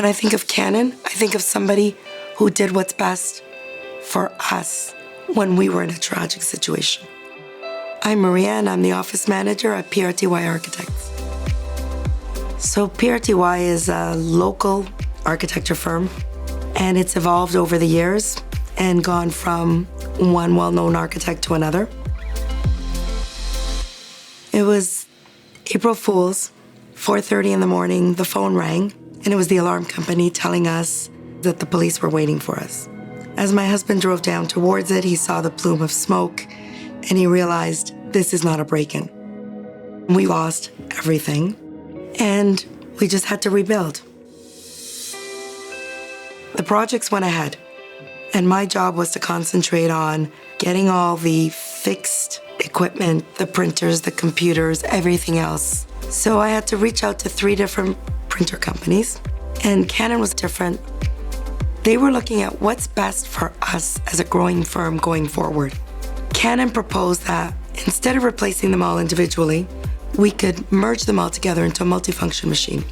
When I think of Canon, I think of somebody who did what's best for us when we were in a tragic situation. I'm Maria, and I'm the office manager at PRTY Architects. So PRTY is a local architecture firm, and it's evolved over the years and gone from one well-known architect to another. It was April Fool's, 4:30 in the morning, the phone rang, and it was the alarm company telling us that the police were waiting for us. As my husband drove down towards it, he saw the plume of smoke, and he realized this is not a break-in. We lost everything, and we just had to rebuild. The projects went ahead, and my job was to concentrate on getting all the fixed equipment, the printers, the computers, everything else. So I had to reach out to 3 different printer companies, and Canon was different. They were looking at what's best for us as a growing firm going forward. Canon proposed that instead of replacing them all individually, we could merge them all together into a multifunction machine.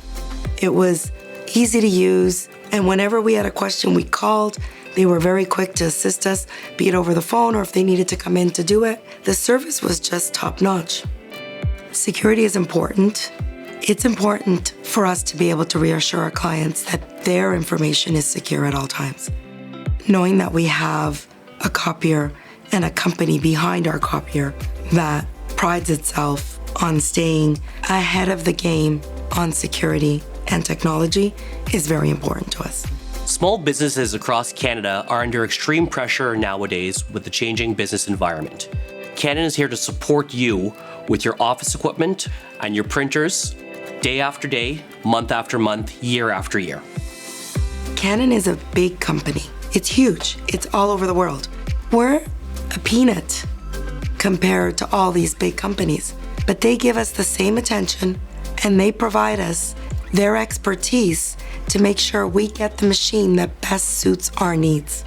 It was easy to use, and whenever we had a question, we called. They were very quick to assist us, be it over the phone or if they needed to come in to do it. The service was just top-notch. Security is important. It's important for us to be able to reassure our clients that their information is secure at all times. Knowing that we have a copier and a company behind our copier that prides itself on staying ahead of the game on security and technology is very important to us. Small businesses across Canada are under extreme pressure nowadays with the changing business environment. Canon is here to support you with your office equipment and your printers day after day, month after month, year after year. Canon is a big company. It's huge. It's all over the world. We're a peanut compared to all these big companies, but they give us the same attention and they provide us their expertise to make sure we get the machine that best suits our needs.